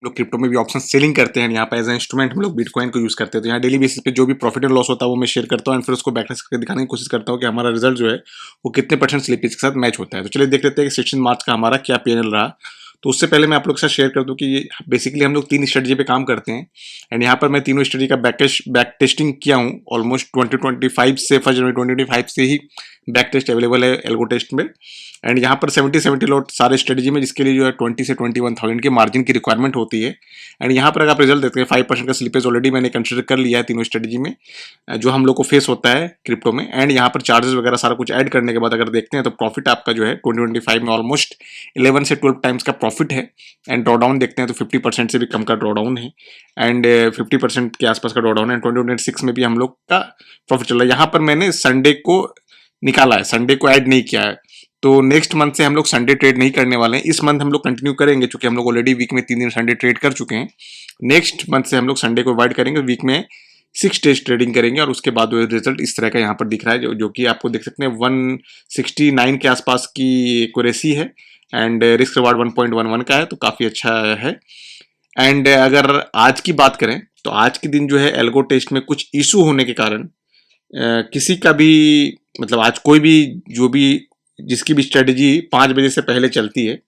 लोग क्रिप्टो में भी ऑप्शन सेलिंग करते हैं, यहाँ पे एज ए इंस्ट्रूमेंट हम लोग बिटकॉइन को यूज करते हैं। तो यहाँ डेली बेसिस पे जो भी प्रॉफिट एंड लॉस होता है वो मैं शेयर करता हूँ एंड फिर उसको बैकलेस करके दिखाने की कोशिश करता हूँ कि हमारा रिजल्ट जो है वो कितने परसेंट स्लिपेज के साथ मैच होता है। तो चलिए देख लेते हैं कि 16 मार्च का हमारा क्या पीएनएल रहा। तो उससे पहले मैं आप लोग के साथ शेयर कर दूं कि ये बेसिकली हम लोग 3 स्ट्रेटजी पे काम करते हैं एंड यहाँ पर मैं तीनों स्ट्रेटजी का बैक टेस्टिंग किया हूँ ऑलमोस्ट 2025 से 1 जनवरी 2025 से ही बैक टेस्ट अवेलेबल है एल्गो टेस्ट में। एंड यहाँ पर 70 लॉट सारे स्ट्रेटजी में, जिसके लिए जो है 20 से 21,000 के मार्जिन की रिक्वायरमेंट होती है। एंड यहाँ पर अगर आप रिजल्ट देखते हैं 5% का स्लिपेज ऑलरेडी मैंने कंसिडर कर लिया है तीनों स्ट्रेटजी में जो हम लोग को फेस होता है क्रिप्टो में। एंड यहाँ पर चार्जेस वगैरह सारा कुछ ऐड करने के बाद अगर देखते हैं तो प्रॉफिट आपका जो है 2025 में ऑलमोस्ट 11 से 12 टाइम्स का प्रॉफिट है। एंड ड्रॉडाउन देखते हैं तो 50% से भी कम का ड्रॉडाउन है एंड 50% के आसपास का ड्रॉडाउन है। 2026 में भी हम लोग का प्रॉफिट चल रहा है। यहाँ पर मैंने संडे को निकाला है, संडे को ऐड नहीं किया है। तो नेक्स्ट मंथ से हम लोग संडे ट्रेड नहीं करने वाले हैं। इस मंथ हम लोग कंटिन्यू करेंगे क्योंकि हम लोग ऑलरेडी वीक में 3 दिन संडे ट्रेड कर चुके हैं। नेक्स्ट मंथ से हम लोग संडे को अवॉइड करेंगे, वीक में 6 डेज ट्रेडिंग करेंगे और उसके बाद रिजल्ट इस तरह का यहाँ पर दिख रहा है जो कि आपको देख सकते हैं 169 के आसपास की एक्यूरेसी है एंड रिस्क रिवार्ड 1.11 का है, तो काफी अच्छा है। एंड अगर आज की बात करें तो आज के दिन जो है एल्गो टेस्ट में कुछ इशू होने के कारण किसी का भी मतलब आज कोई भी जो भी जिसकी भी स्ट्रेटजी 5 बजे से पहले चलती है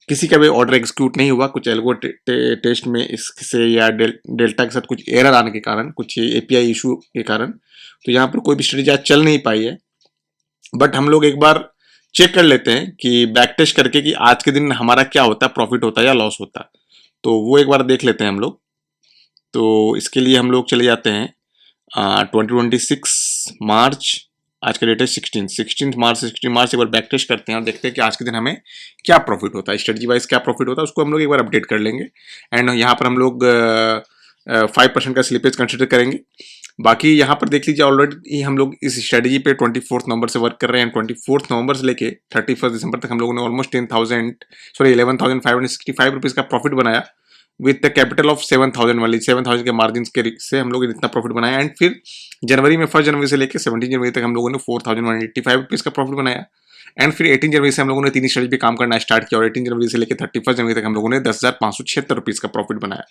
किसी का भी ऑर्डर एग्जीक्यूट नहीं हुआ कुछ एल्गो टेस्ट में इससे या डेल्टा के साथ कुछ एरर आने के कारण, कुछ एपीआई इशू के कारण। तो यहाँ पर कोई भी स्ट्रेटजी आज चल नहीं पाई है। बट हम लोग एक बार चेक कर लेते हैं कि बैक टेस्ट करके कि आज के दिन हमारा क्या होता है, प्रॉफिट होता है या लॉस होता है। तो वो एक बार देख लेते हैं हम लोग। तो इसके लिए हम लोग चले जाते हैं 2026 मार्च, आज का डेट है 16 मार्च से 16 मार्च एक बार बैक टेस्ट करते हैं और देखते हैं कि आज के दिन हमें क्या प्रॉफिट होता है, स्ट्रेटजी वाइज क्या प्रॉफिट होता है, उसको हम लोग एक बार अपडेट कर लेंगे। एंड यहाँ पर हम लोग 5% का स्लिपेज कंसिडर करेंगे। बाकी यहाँ पर देख लीजिए ऑलरेडी हम लोग इस स्ट्रेटजी पे 24 नवंबर से वर्क कर रहे हैं। 24 नवंबर से लेके 31 दिसंबर तक हम लोगों ने ऑलमोस्ट 11,565 रुपीज़ का प्रॉफिट बनाया विद द कैपिटल ऑफ 7,000 वाली 7,000 के मार्जिन के से हम लोग इतना प्रॉफिट बनाया। एंड फिर जनवरी में 1 जनवरी से लेकर 17 जनवरी तक हम लोगों ने 4,185 रुपीज़ का प्रॉफिट बनाया। एंड फिर 18 जनवरी से हम लोगों ने 3 स्ट्रेटजी पे काम करना स्टार्ट किया और 18 जनवरी से लेकर 31 जनवरी तक हम लोगों ने 10,576 रुपीज़ का प्रॉफिट बनाया।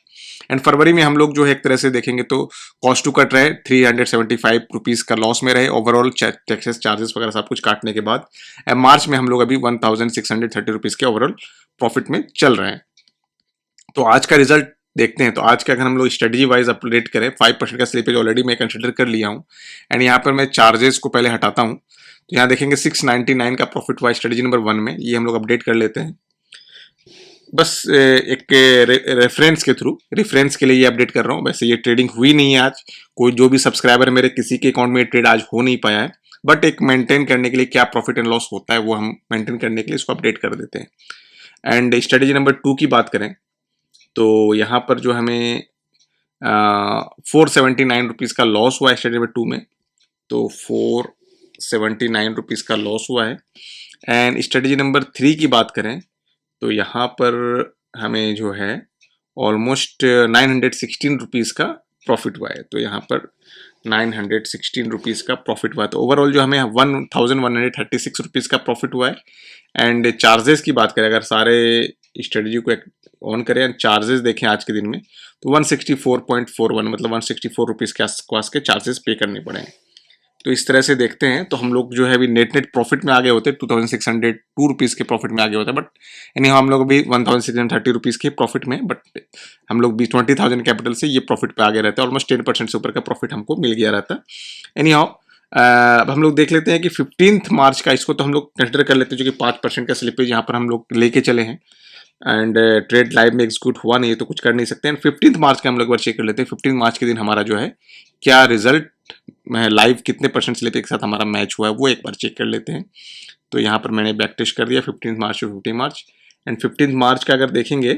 एंड फरवरी में हम लोग जो है एक तरह से देखेंगे तो कॉस्ट टू कट रहे 375 रुपीज़ का लॉस में रहे ओवरऑल टैक्सेस चार्जेस वगैरह सब कुछ काटने के बाद। एंड मार्च में हम लोग अभी 1,630 रुपीज़ के ओवरऑल प्रॉफिट में चल रहे हैं। तो आज का रिजल्ट देखते हैं। तो आज का अगर हम लोग स्ट्रेटजी वाइज अपडेट करें 5% का स्लिपेज ऑलरेडी मैं कंसिडर कर लिया हूँ। एंड यहाँ पर मैं चार्जेस को पहले हटाता हूँ तो यहाँ देखेंगे 699 का प्रॉफिट हुआ स्ट्रेटजी नंबर 1 में, ये हम लोग अपडेट कर लेते हैं। बस एक रेफरेंस के थ्रू, रेफरेंस के लिए ये अपडेट कर रहा हूँ। वैसे ये ट्रेडिंग हुई नहीं है आज, कोई जो भी सब्सक्राइबर मेरे किसी के अकाउंट में ट्रेड आज हो नहीं पाया है। बट एक मेंटेन करने के लिए क्या प्रॉफिट एंड लॉस होता है वो हम मेंटेन करने के लिए इसको अपडेट कर देते हैं। एंड स्ट्रेटजी नंबर 2 की बात करें तो यहाँ पर जो हमें 479 रुपीज़ का लॉस हुआ है स्ट्रेटजी नंबर 2 में, तो 479 रुपीज़ का लॉस हुआ है। एंड स्ट्रेटजी नंबर 3 की बात करें तो यहाँ पर हमें जो है ऑलमोस्ट 916 रुपीज़ का प्रॉफिट हुआ है। तो यहाँ पर 916 रुपीज़ का प्रॉफिट हुआ है। तो ओवरऑल जो हमें 1,136 रुपीज़ का प्रॉफिट हुआ है। एंड चार्जेस की बात करें अगर सारे स्ट्रेटजी को ऑन करें, चार्जेस देखें आज के दिन में तो 164.41 मतलब 164 रुपीज़ के आसपास के चार्जेस पे करने पड़े हैं। तो इस तरह से देखते हैं तो हम लोग जो है अभी नेट प्रॉफिट में आगे होते हैं 2,602 रुपीज़ के प्रॉफिट में आगे होता है। बट यानी हम लोग अभी 1,630 रुपीज़ के प्रॉफिट में, बट हम लोग भी 20,000 कैपिटल से ये प्रॉफिट पे आगे रहते हैं। ऑलमोस्ट 10% से ऊपर का प्रॉफिट हमको मिल गया रहता है। एनी हाउ अब हम लोग देख लेते हैं कि 15 मार्च का इसको तो हम लोग कंसिडर कर लेते हैं जो कि 5% का स्लिपेज यहाँ पर हम लोग लेके चले हैं। एंड ट्रेड लाइव में एग्जीक्यूट हुआ नहीं है तो कुछ कर नहीं सकते। एंड 15 मार्च का हम लोग बार चेक कर लेते हैं 15 मार्च के दिन हमारा जो है क्या रिजल्ट लाइव कितने परसेंट स्लिप एक साथ हमारा मैच हुआ है वो एक बार चेक कर लेते हैं। तो यहाँ पर मैंने बैक टेस्ट कर दिया 15 मार्च टू 15 मार्च। एंड 15 मार्च का अगर देखेंगे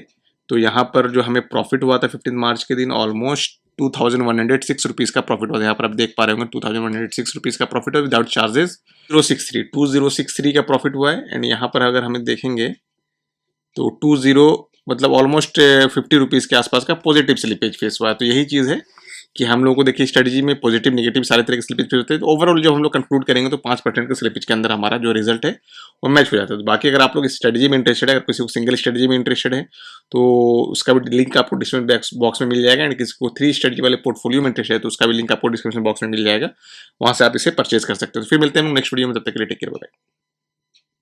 तो यहाँ पर जो हमें प्रॉफिट हुआ था 15 मार्च के दिन ऑलमोस्ट 2,106 रुपीज़ का प्रॉफिट हुआ था। यहाँ पर आप देख पा रहे होंगे 2,106 रुपीज़ का प्रॉफिट है विदाउट चार्जेस 2063 का प्रॉफिट हुआ है। एंड यहाँ पर अगर हमें देखेंगे तो 20 मतलब ऑलमोस्ट 50 रुपीज़ के आसपास का पॉजिटिव स्लिपेज फेस हुआ है। तो यही चीज़ है कि हम लोगों को देखिए स्ट्रेटजी में पॉजिटिव नेगेटिव सारे तरह के स्लिपेज होते हैं, तो ओवरऑल जो हम लोग कंक्लूड करेंगे तो 5% के स्लिपेज के अंदर हमारा जो रिजल्ट है वो मैच हो जाता है। तो बाकी अगर आप लोग स्ट्रेटजी में इंटरेस्टेड है, अगर किसी को सिंगल स्ट्रेटजी में इंटरेस्टेड है तो उसका भी लिंक आपको डिस्क्रिप्शन बॉक्स में मिल जाएगा, एंड किसी को 3 स्ट्रेटजी वाले पोर्टफोलियो में इंटरेस्ट है तो उसका भी लिंक आपको डिस्क्रिप्शन बॉक्स में मिल जाएगा, वहां से आप इसे परचेज कर सकते हो। तो फिर मिलते हैं हम नेक्स्ट वीडियो में, तब तक के लिए टेक केयर, बाय।